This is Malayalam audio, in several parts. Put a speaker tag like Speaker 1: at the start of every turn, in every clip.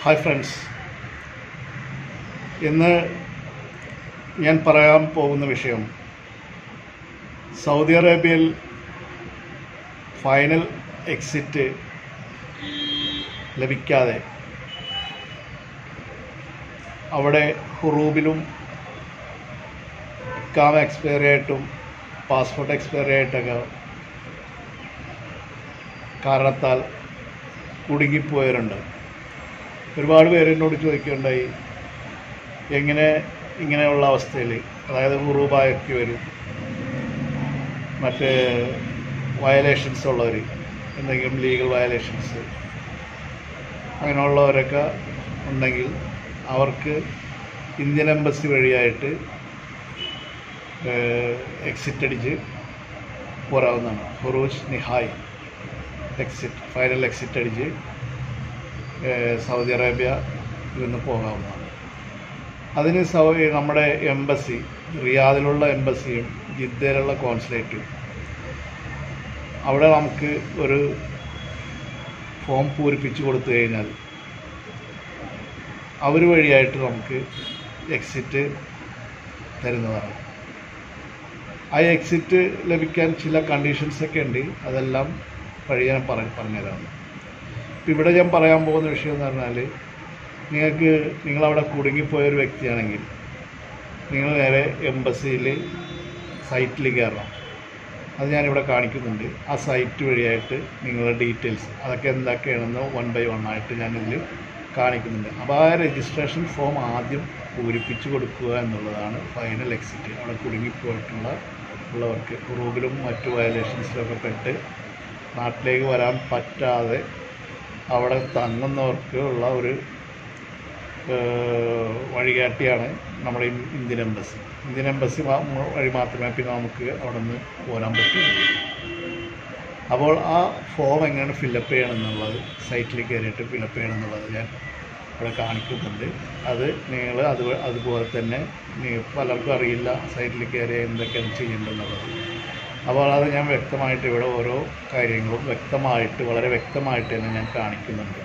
Speaker 1: ഹായ് ഫ്രണ്ട്സ്, ഇന്ന് ഞാൻ പറയാൻ പോകുന്ന വിഷയം സൗദി അറേബ്യയിൽ ഫൈനൽ എക്സിറ്റ് ലഭിക്കാതെ അവിടെ ഹുറൂബിലും ഇക്കാമ എക്സ്പയറി ആയിട്ടും പാസ്പോർട്ട് എക്സ്പയറി ആയിട്ടൊക്കെ കാരണത്താൽ കുടുങ്ങിപ്പോയവരുണ്ട്. ഒരുപാട് പേര് എന്നോട് ചോദിക്കുകയുണ്ടായി, എങ്ങനെ ഇങ്ങനെയുള്ള അവസ്ഥയിൽ, അതായത് ഹുറൂബായൊക്കെ വരും, മറ്റ് വയലേഷൻസ് ഉള്ളവർ, എന്തെങ്കിലും ലീഗൽ വയലേഷൻസ് അങ്ങനെയുള്ളവരൊക്കെ ഉണ്ടെങ്കിൽ അവർക്ക് ഇന്ത്യൻ എംബസി വഴിയായിട്ട് എക്സിറ്റ് അടിച്ച് പോരാവുന്നതാണ്. ഹുറൂജ് നിഹായ് എക്സിറ്റ്, ഫൈനൽ എക്സിറ്റ് അടിച്ച് സൗദി അറേബ്യയിൽ നിന്ന് പോകാവുന്നതാണ്. അതിന് നമ്മുടെ എംബസി, റിയാദിലുള്ള എംബസിയും ജിദ്ദയിലുള്ള കോൺസുലേറ്റും, അവിടെ നമുക്ക് ഒരു ഫോം പൂരിപ്പിച്ച് കൊടുത്തു കഴിഞ്ഞാൽ അവർ വഴിയായിട്ട് നമുക്ക് എക്സിറ്റ് തരുന്നതാണ്. ആ എക്സിറ്റ് ലഭിക്കാൻ ചില കണ്ടീഷൻസൊക്കെ ഉണ്ട്, അതെല്ലാം വഴി ഞാൻ പറഞ്ഞുതരാം. ഇവിടെ ഞാൻ പറയാൻ പോകുന്ന വിഷയം എന്ന് പറഞ്ഞാൽ, നിങ്ങളവിടെ കുടുങ്ങിപ്പോയൊരു വ്യക്തിയാണെങ്കിൽ നിങ്ങൾ നേരെ എംബസിയിൽ സൈറ്റിൽ കയറണം. അത് ഞാനിവിടെ കാണിക്കുന്നുണ്ട്. ആ സൈറ്റ് വഴിയായിട്ട് നിങ്ങളുടെ ഡീറ്റെയിൽസ് അതൊക്കെ എന്തൊക്കെയാണെന്ന് 1 by 1 ആയിട്ട് ഞാനിതിൽ കാണിക്കുന്നുണ്ട്. അപ്പോൾ ആ രജിസ്ട്രേഷൻ ഫോം ആദ്യം പൂരിപ്പിച്ച് കൊടുക്കുക എന്നുള്ളതാണ് ഫൈനൽ എക്സിറ്റ്. അവിടെ കുടുങ്ങിപ്പോയിട്ടുള്ളവർക്ക് ഹുറൂബിലും മറ്റു വയലേഷൻസിലൊക്കെ പെട്ട് നാട്ടിലേക്ക് വരാൻ പറ്റാതെ അവിടെ തങ്ങുന്നവർക്ക് ഉള്ള ഒരു വഴികാട്ടിയാണ് നമ്മുടെ ഇന്ത്യൻ എംബസി. ഇന്ത്യൻ എംബസി വഴി മാത്രമേ പിന്നെ നമുക്ക് അവിടെ നിന്ന് പോരാൻ പറ്റൂ. അപ്പോൾ ആ ഫോം എങ്ങനെ ഫില്ലപ്പ് ചെയ്യണമെന്നുള്ളത്, സൈറ്റിൽ കയറിയിട്ട് ഫില്ലപ്പ് ചെയ്യണമെന്നുള്ളത് ഞാൻ ഇവിടെ കാണിക്കുന്നുണ്ട്. അത് നിങ്ങൾ അതുപോലെ തന്നെ പലർക്കും അറിയില്ല സൈറ്റിൽ കയറി എന്തൊക്കെയാണ് ചെയ്യേണ്ടതെന്നുള്ളത്. അപ്പോൾ അത് ഞാൻ വ്യക്തമായിട്ട് ഇവിടെ ഓരോ കാര്യങ്ങളും വളരെ വ്യക്തമായിട്ട് തന്നെ ഞാൻ കാണിക്കുന്നുണ്ട്.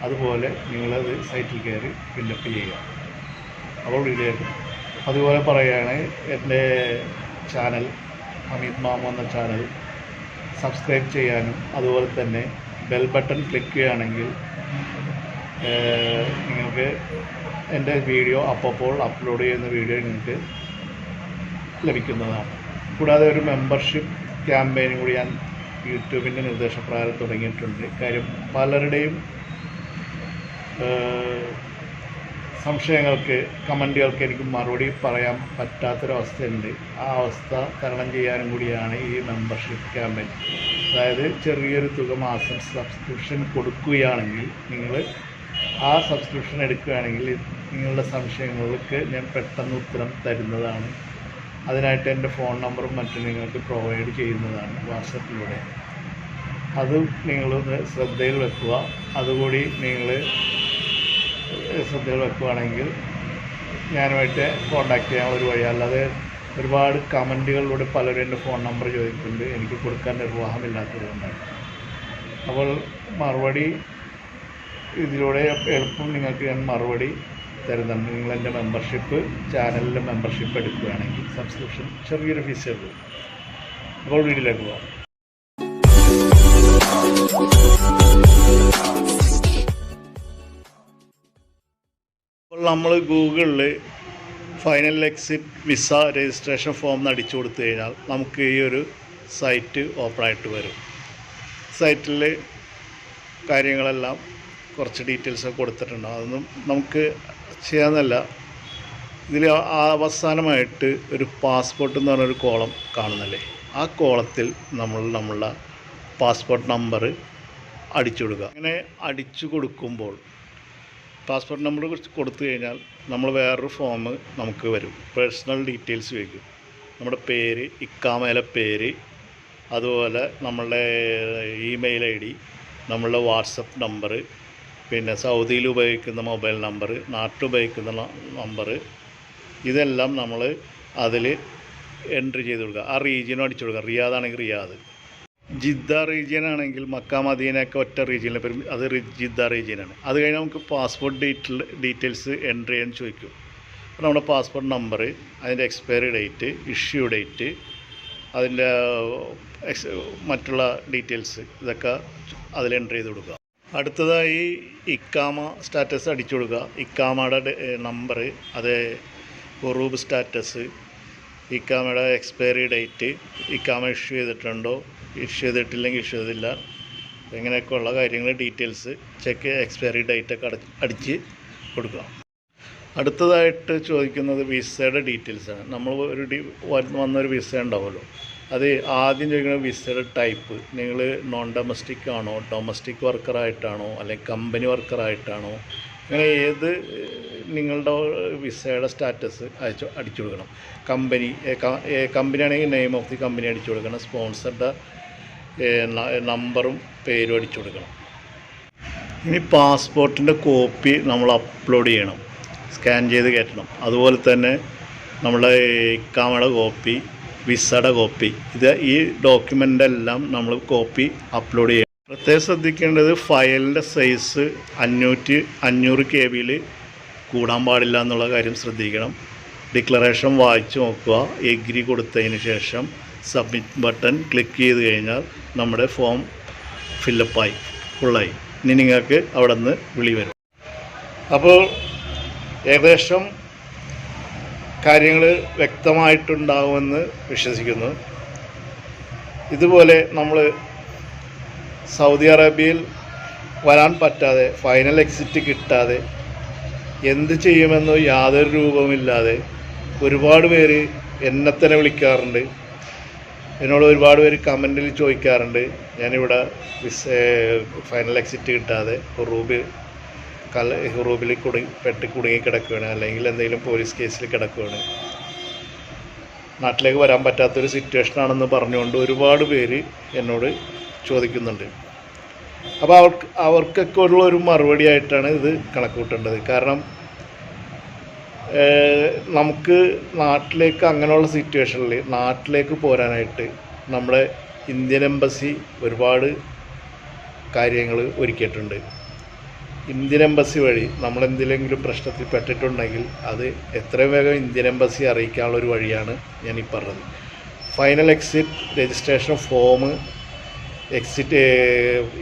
Speaker 1: അതുപോലെ നിങ്ങളത് സൈറ്റിൽ കയറി ഫില്ലപ്പ് ചെയ്യുക. അപ്പോൾ വീഡിയോ അതുപോലെ പറയുകയാണ്, എൻ്റെ ചാനൽ ഹമീദ് മാമു എന്ന ചാനൽ സബ്സ്ക്രൈബ് ചെയ്യാനും അതുപോലെ തന്നെ ബെൽ ബട്ടൺ ക്ലിക്ക് ചെയ്യുകയാണെങ്കിൽ നിങ്ങൾക്ക് എൻ്റെ വീഡിയോ അപ്പോൾ അപ്ലോഡ് ചെയ്യുന്ന വീഡിയോ നിങ്ങൾക്ക് ലഭിക്കുന്നതാണ്. കൂടാതെ ഒരു മെമ്പർഷിപ്പ് ക്യാമ്പയിനും കൂടി ഞാൻ യൂട്യൂബിൻ്റെ നിർദ്ദേശപ്രകാരം തുടങ്ങിയിട്ടുണ്ട്. കാര്യം പലരുടെയും സംശയങ്ങൾക്ക്, കമൻറ്റുകൾക്ക് എനിക്ക് മറുപടി പറയാൻ പറ്റാത്തൊരവസ്ഥയുണ്ട്. ആ അവസ്ഥ തരണം ചെയ്യാനും കൂടിയാണ് ഈ മെമ്പർഷിപ്പ് ക്യാമ്പയിൻ. അതായത് ചെറിയൊരു തുക മാസം സബ്സ്ക്രിപ്ഷൻ കൊടുക്കുകയാണെങ്കിൽ, നിങ്ങൾ ആ സബ്സ്ക്രിപ്ഷൻ എടുക്കുകയാണെങ്കിൽ നിങ്ങളുടെ സംശയങ്ങൾക്ക് ഞാൻ പെട്ടെന്ന് ഉത്തരം തരുന്നതാണ്. അതിനായിട്ട് എൻ്റെ ഫോൺ നമ്പറും മറ്റും നിങ്ങൾക്ക് പ്രൊവൈഡ് ചെയ്യുന്നതാണ് വാട്സപ്പിലൂടെ. അതും നിങ്ങളൊന്ന് ശ്രദ്ധയിൽ വെക്കുക. അതുകൂടി നിങ്ങൾ ശ്രദ്ധയിൽ വെക്കുകയാണെങ്കിൽ ഞാനുമായിട്ട് കോൺടാക്റ്റ് ചെയ്യാൻ ഒരു വഴി. അല്ലാതെ ഒരുപാട് കമൻറ്റുകളിലൂടെ പലരും എൻ്റെ ഫോൺ നമ്പർ ചോദിക്കുന്നുണ്ട്, എനിക്ക് കൊടുക്കാൻ നിർവാഹമില്ലാത്തതുകൊണ്ടാണ്. അപ്പോൾ മറുപടി ഇതിലൂടെ എളുപ്പം നിങ്ങൾക്ക് ഞാൻ മറുപടി തരുന്നുണ്ട്. നിങ്ങളെൻ്റെ ചാനലിൻ്റെ മെമ്പർഷിപ്പ് എടുക്കുകയാണെങ്കിൽ സബ്സ്ക്രിപ്ഷൻ ചെറിയൊരു ഫീസേ ഉള്ളൂ. അപ്പോൾ വീഡിയോയിലേക്ക് പോകാം. അപ്പോൾ നമ്മൾ ഗൂഗിളിൽ final exit visa registration form അടിച്ചു കൊടുത്തു കഴിഞ്ഞാൽ നമുക്ക് ഈ ഒരു സൈറ്റ് ഓപ്പണായിട്ട് വരും. സൈറ്റിൽ കാര്യങ്ങളെല്ലാം കുറച്ച് ഡീറ്റെയിൽസൊക്കെ കൊടുത്തിട്ടുണ്ട്. അതൊന്നും നമുക്ക് ചെയ്യാന്നല്ല. ഇതിൽ അവസാനമായിട്ട് ഒരു പാസ്പോർട്ട് എന്ന് പറഞ്ഞൊരു കോളം കാണുന്നില്ലേ, ആ കോളത്തിൽ നമ്മളുടെ പാസ്പോർട്ട് നമ്പർ അടിച്ചു കൊടുക്കുക. അങ്ങനെ അടിച്ചു കൊടുക്കുമ്പോൾ പാസ്പോർട്ട് നമ്പർ കൊടുത്തു കഴിഞ്ഞാൽ നമ്മൾ വേറൊരു ഫോം നമുക്ക് വരും. പേഴ്സണൽ ഡീറ്റെയിൽസ് ചോദിക്കും. നമ്മുടെ പേര്, ഇക്കാമയിലെ പേര്, അതുപോലെ നമ്മളുടെ ഇമെയിൽ ID, നമ്മളുടെ വാട്സപ്പ് നമ്പർ, പിന്നെ സൗദിയിൽ ഉപയോഗിക്കുന്ന മൊബൈൽ നമ്പർ, നാട്ടിൽ ഉപയോഗിക്കുന്ന നമ്പർ, ഇതെല്ലാം നമ്മൾ അതിൽ എൻട്രി ചെയ്ത് കൊടുക്കുക. ആ റീജിയനും അടിച്ചു കൊടുക്കുക. റിയാദാണെങ്കിൽ റിയാദ്, ജിദ്ദ റീജിയൻ ആണെങ്കിൽ മക്ക മദീനയൊക്കെ ഒറ്റ റീജിയനിലെ പേരും അത് ജിദ്ദ റീജിയനാണ്. അത് കഴിഞ്ഞാൽ നമുക്ക് പാസ്പോർട്ട് ഡീറ്റെയിൽസ് എൻ്റർ ചെയ്യാൻ ചോദിക്കും. അപ്പോൾ നമ്മുടെ പാസ്പോർട്ട് നമ്പർ, അതിൻ്റെ എക്സ്പയറി ഡേറ്റ്, ഇഷ്യൂ ഡേറ്റ്, അതിൻ്റെ മറ്റുള്ള ഡീറ്റെയിൽസ് ഇതൊക്കെ അതിൽ എൻ്റർ ചെയ്ത് കൊടുക്കുക. അടുത്തതായി ഇക്കാമ സ്റ്റാറ്റസ് അടിച്ചു കൊടുക്കുക. ഇക്കാമയുടെ നമ്പർ, അത് ഹുറൂബ് സ്റ്റാറ്റസ്, ഇക്കാമയുടെ എക്സ്പയറി ഡേറ്റ്, ഇക്കാമ ഇഷ്യൂ ചെയ്തിട്ടുണ്ടോ, ഇഷ്യൂ ചെയ്തിട്ടില്ലെങ്കിൽ ഇഷ്യൂ ചെയ്തില്ല, ഇങ്ങനെയൊക്കെയുള്ള കാര്യങ്ങൾ ഡീറ്റെയിൽസ് ചെക്ക് എക്സ്പയറി ഡേറ്റൊക്കെ അടിച്ച് കൊടുക്കുക. അടുത്തതായിട്ട് ചോദിക്കുന്നത് വിസയുടെ ഡീറ്റെയിൽസാണ്. നമ്മൾ വന്നൊരു വിസ ഉണ്ടാവുമല്ലോ, അത് ആദ്യം ചോദിക്കുന്നത് വിസയുടെ ടൈപ്പ്. നിങ്ങൾ നോൺ ഡൊമസ്റ്റിക് ആണോ, ഡൊമസ്റ്റിക് വർക്കറായിട്ടാണോ, അല്ലെങ്കിൽ കമ്പനി വർക്കറായിട്ടാണോ, അങ്ങനെ ഏത് നിങ്ങളുടെ വിസയുടെ സ്റ്റാറ്റസ് അടിച്ചു കൊടുക്കണം. കമ്പനി ആണെങ്കിൽ നെയിം ഓഫ് ദി കമ്പനി അടിച്ചു കൊടുക്കണം. സ്പോൺസറുടെ നമ്പറും പേരും അടിച്ചു കൊടുക്കണം. ഇനി പാസ്പോർട്ടിൻ്റെ കോപ്പി നമ്മൾ അപ്ലോഡ് ചെയ്യണം, സ്കാൻ ചെയ്ത് കയറ്റണം. അതുപോലെ തന്നെ നമ്മളെ ഇക്കാമയുടെ കോപ്പി, വിസയുടെ കോപ്പി, ഈ ഡോക്യുമെൻ്റ് എല്ലാം നമ്മൾ കോപ്പി അപ്ലോഡ് ചെയ്യണം. പ്രത്യേകം ശ്രദ്ധിക്കേണ്ടത് ഫയലിൻ്റെ സൈസ് 500 KB കൂടാൻ പാടില്ല എന്നുള്ള കാര്യം ശ്രദ്ധിക്കണം. ഡിക്ലറേഷൻ വായിച്ച് നോക്കുക. എഗ്രി കൊടുത്തതിന് ശേഷം സബ്മിറ്റ് ബട്ടൺ ക്ലിക്ക് ചെയ്ത് കഴിഞ്ഞാൽ നമ്മുടെ ഫോം ഫില്ലപ്പായി, ഫുള്ളായി. ഇനി നിങ്ങൾക്ക് അവിടെ നിന്ന് വിളി വരും. അപ്പോൾ ഏകദേശം കാര്യങ്ങൾ വ്യക്തമായിട്ടുണ്ടാകുമെന്ന് വിശ്വസിക്കുന്നു. ഇതുപോലെ നമ്മൾ സൗദി അറേബ്യയിൽ വരാൻ പറ്റാതെ, ഫൈനൽ എക്സിറ്റ് കിട്ടാതെ എന്ത് ചെയ്യുമെന്നോ യാതൊരു രൂപമില്ലാതെ ഒരുപാട് പേര് എന്നെ തന്നെ വിളിക്കാറുണ്ട്. എന്നോട് ഒരുപാട് പേര് കമൻറ്റിൽ ചോദിക്കാറുണ്ട്, ഞാനിവിടെ ഫൈനൽ എക്സിറ്റ് കിട്ടാതെ ഹുറൂബിൽ കുടുങ്ങി കിടക്കുകയാണ്, അല്ലെങ്കിൽ എന്തെങ്കിലും പോലീസ് കേസിൽ കിടക്കുകയാണ്, നാട്ടിലേക്ക് വരാൻ പറ്റാത്തൊരു സിറ്റുവേഷനാണെന്ന് പറഞ്ഞുകൊണ്ട് ഒരുപാട് പേര് എന്നോട് ചോദിക്കുന്നുണ്ട്. അപ്പോൾ അവർക്കൊക്കെ ഉള്ളൊരു മറുപടി ആയിട്ടാണ് ഇത് കണക്കൂട്ടേണ്ടത്. കാരണം നമുക്ക് നാട്ടിലേക്ക് അങ്ങനെയുള്ള സിറ്റുവേഷനിൽ നാട്ടിലേക്ക് പോരാനായിട്ട് നമ്മുടെ ഇന്ത്യൻ എംബസി ഒരുപാട് കാര്യങ്ങൾ ഒരുക്കിയിട്ടുണ്ട്. ഇന്ത്യൻ എംബസി വഴി നമ്മൾ എന്തെങ്കിലും പ്രശ്നത്തിൽ പെട്ടിട്ടുണ്ടെങ്കിൽ അത് എത്രയും വേഗം ഇന്ത്യൻ എംബസി അറിയിക്കാനുള്ളൊരു വഴിയാണ് ഞാനീ പറഞ്ഞത്. Final exit registration form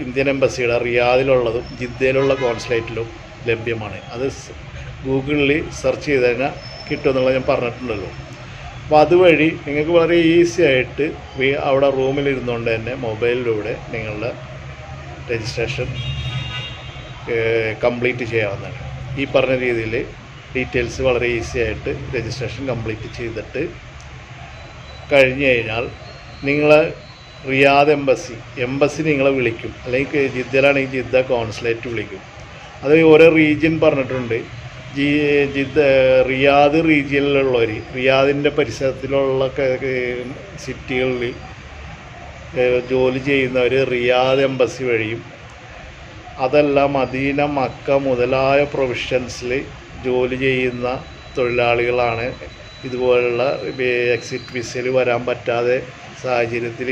Speaker 1: Indian എംബസിയുടെ റിയാദിലുള്ളതും ജിദ്ദയിലുള്ള കോൺസുലേറ്റിലും ലഭ്യമാണ്. അത് ഗൂഗിളിൽ സെർച്ച് ചെയ്ത് കഴിഞ്ഞാൽ കിട്ടുമെന്നുള്ളത് ഞാൻ പറഞ്ഞിട്ടുണ്ടല്ലോ. അപ്പോൾ അതുവഴി നിങ്ങൾക്ക് വളരെ ഈസി ആയിട്ട് അവിടെ റൂമിലിരുന്നുകൊണ്ട് തന്നെ മൊബൈലിലൂടെ നിങ്ങളുടെ രജിസ്ട്രേഷൻ കംപ്ലീറ്റ് ചെയ്യാവുന്നതാണ്. ഈ പറഞ്ഞ രീതിയിൽ ഡീറ്റെയിൽസ് വളരെ ഈസി ആയിട്ട് രജിസ്ട്രേഷൻ കംപ്ലീറ്റ് ചെയ്തിട്ട് കഴിഞ്ഞ് കഴിഞ്ഞാൽ നിങ്ങളെ റിയാദ് എംബസി നിങ്ങളെ വിളിക്കും, അല്ലെങ്കിൽ ജിദ്ദയിലാണെങ്കിൽ ജിദ്ദ കോൺസുലേറ്റ് വിളിക്കും. അത് ഓരോ റീജിയൻ പറഞ്ഞിട്ടുണ്ട്. റിയാദ് റീജിയനിലുള്ളവർ, റിയാദിൻ്റെ പരിസരത്തിലുള്ള സിറ്റികളിൽ ജോലി ചെയ്യുന്നവർ റിയാദ് എംബസി വഴിയും, അതല്ല മദീന, മക്ക മുതലായ പ്രൊവിഷൻസിൽ ജോലി ചെയ്യുന്ന തൊഴിലാളികളാണ് ഇതുപോലുള്ള എക്സിറ്റ് വിസയിൽ വരാൻ പറ്റാതെ സാഹചര്യത്തിൽ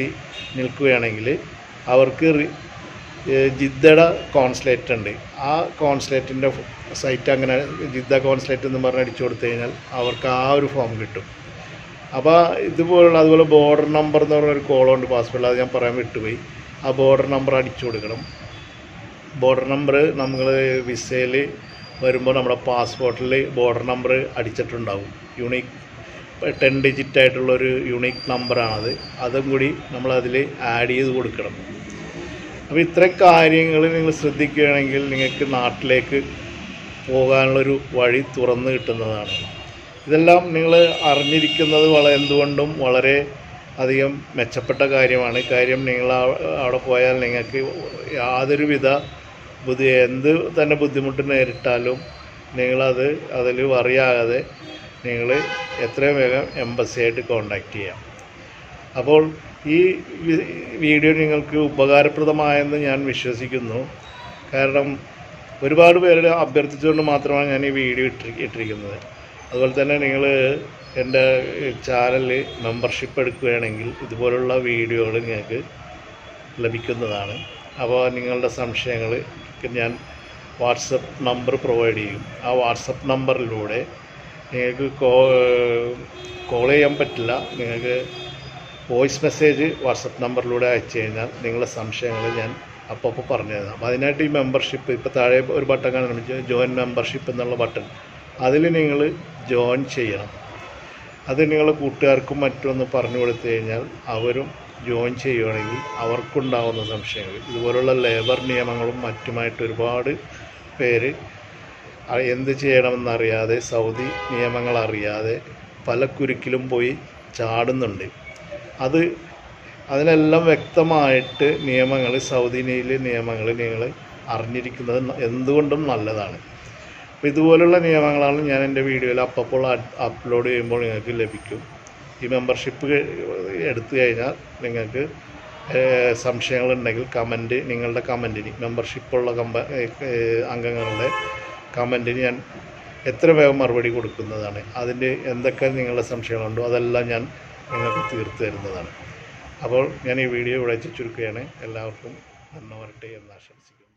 Speaker 1: നിൽക്കുകയാണെങ്കിൽ അവർക്ക് ജിദ്ദയുടെ കോൺസുലേറ്റ് ഉണ്ട്. ആ കോൺസുലേറ്റിൻ്റെ സൈറ്റ്, അങ്ങനെ ജിദ്ദ കോൺസുലേറ്റ് എന്ന് പറഞ്ഞ് അടിച്ചു കൊടുത്തു കഴിഞ്ഞാൽ അവർക്ക് ആ ഒരു ഫോം കിട്ടും. അപ്പോൾ അതുപോലെ ബോർഡർ നമ്പർ എന്ന് പറഞ്ഞൊരു കോളുണ്ട് പാസ്പോർട്ടിൽ, അത് ഞാൻ പറയാൻ വിട്ടുപോയി. ആ ബോർഡർ നമ്പർ അടിച്ചു കൊടുക്കണം. ബോർഡർ നമ്പർ നമ്മൾ വിസയിൽ വരുമ്പോൾ നമ്മുടെ പാസ്പോർട്ടിൽ ബോർഡർ നമ്പർ അടിച്ചിട്ടുണ്ടാവും. 10 ഡിജിറ്റ് ആയിട്ടുള്ളൊരു യൂണിക് നമ്പറാണത്. അതും കൂടി നമ്മളതിൽ ആഡ് ചെയ്ത് കൊടുക്കണം. അപ്പോൾ ഇത്രയും കാര്യങ്ങൾ നിങ്ങൾ ശ്രദ്ധിക്കുകയാണെങ്കിൽ നിങ്ങൾക്ക് നാട്ടിലേക്ക് പോകാനുള്ളൊരു വഴി തുറന്നു കിട്ടുന്നതാണ്. ഇതെല്ലാം നിങ്ങൾ അറിഞ്ഞിരിക്കുന്നത് എന്തുകൊണ്ടും വളരെ അധികം മെച്ചപ്പെട്ട കാര്യമാണ്. കാര്യം നിങ്ങൾ അവിടെ പോയാൽ നിങ്ങൾക്ക് യാതൊരുവിധ എന്ത് തന്നെ ബുദ്ധിമുട്ട് നേരിട്ടാലും അതിൽ അറിയാതെ നിങ്ങൾ എത്രയും വേഗം എംബസിയായിട്ട് കോൺടാക്റ്റ് ചെയ്യാം. അപ്പോൾ ഈ വീഡിയോ നിങ്ങൾക്ക് ഉപകാരപ്രദമായെന്ന് ഞാൻ വിശ്വസിക്കുന്നു. കാരണം ഒരുപാട് പേരുടെ അഭ്യർത്ഥിച്ചുകൊണ്ട് മാത്രമാണ് ഞാൻ ഈ വീഡിയോ ഇട്ടിരിക്കുന്നത്. അതുപോലെ തന്നെ നിങ്ങൾ എൻ്റെ ചാനലിൽ മെമ്പർഷിപ്പ് എടുക്കുകയാണെങ്കിൽ ഇതുപോലുള്ള വീഡിയോകൾ നിങ്ങൾക്ക് ലഭിക്കുന്നതാണ്. അപ്പോൾ നിങ്ങളുടെ സംശയങ്ങൾക്ക് ഞാൻ വാട്സപ്പ് നമ്പർ പ്രൊവൈഡ് ചെയ്യും. ആ വാട്സപ്പ് നമ്പറിലൂടെ നിങ്ങൾക്ക് കോൾ ചെയ്യാൻ പറ്റില്ല, നിങ്ങൾക്ക് വോയിസ് മെസ്സേജ് വാട്സപ്പ് നമ്പറിലൂടെ അയച്ചു കഴിഞ്ഞാൽ നിങ്ങളുടെ സംശയങ്ങൾ ഞാൻ അപ്പോൾ പറഞ്ഞു തരാം. അപ്പോൾ അതിനായിട്ട് ഈ മെമ്പർഷിപ്പ്, ഇപ്പോൾ താഴെ ഒരു ബട്ടൺ കാണുന്നു, ജോയിൻ മെമ്പർഷിപ്പ് എന്നുള്ള ബട്ടൺ, അതിൽ നിങ്ങൾ ജോയിൻ ചെയ്യണം. അത് നിങ്ങളുടെ കൂട്ടുകാർക്കും മറ്റൊന്ന് പറഞ്ഞു കൊടുത്തു കഴിഞ്ഞാൽ അവരും ജോയിൻ ചെയ്യുകയാണെങ്കിൽ അവർക്കുണ്ടാകുന്ന സംശയങ്ങൾ, ഇതുപോലുള്ള ലേബർ നിയമങ്ങളും മറ്റുമായിട്ട് ഒരുപാട് പേര് എന്ത് ചെയ്യണമെന്നറിയാതെ, സൗദി നിയമങ്ങൾ അറിയാതെ പല കുരുക്കിലും പോയി ചാടുന്നുണ്ട്. അതിനെല്ലാം വ്യക്തമായിട്ട് നിയമങ്ങൾ, സൗദിയിലെ നിയമങ്ങൾ നിങ്ങൾ അറിഞ്ഞിരിക്കുന്നത് എന്തുകൊണ്ടും നല്ലതാണ്. അപ്പോൾ ഇതുപോലുള്ള നിയമങ്ങളാണ് ഞാൻ എൻ്റെ വീഡിയോയിൽ അപ്പോൾ അപ്ലോഡ് ചെയ്യുമ്പോൾ നിങ്ങൾക്ക് ലഭിക്കും. ഈ മെമ്പർഷിപ്പ് എടുത്തു കഴിഞ്ഞാൽ നിങ്ങൾക്ക് സംശയങ്ങളുണ്ടെങ്കിൽ നിങ്ങളുടെ കമൻറ്റിന്, മെമ്പർഷിപ്പുള്ള അംഗങ്ങളുടെ കമൻറ്റിന് ഞാൻ എത്ര വേഗം മറുപടി കൊടുക്കുന്നതാണ്. അതിൻ്റെ എന്തൊക്കെ നിങ്ങളുടെ സംശയങ്ങളുണ്ടോ അതെല്ലാം ഞാൻ നിങ്ങൾക്ക് തീർത്തു തരുന്നതാണ്. അപ്പോൾ ഞാൻ ഈ വീഡിയോ ഇവിടെ ചുരുക്കുകയാണ്. എല്ലാവർക്കും നന്മ വരട്ടെ എന്ന് ആശംസിക്കുന്നു.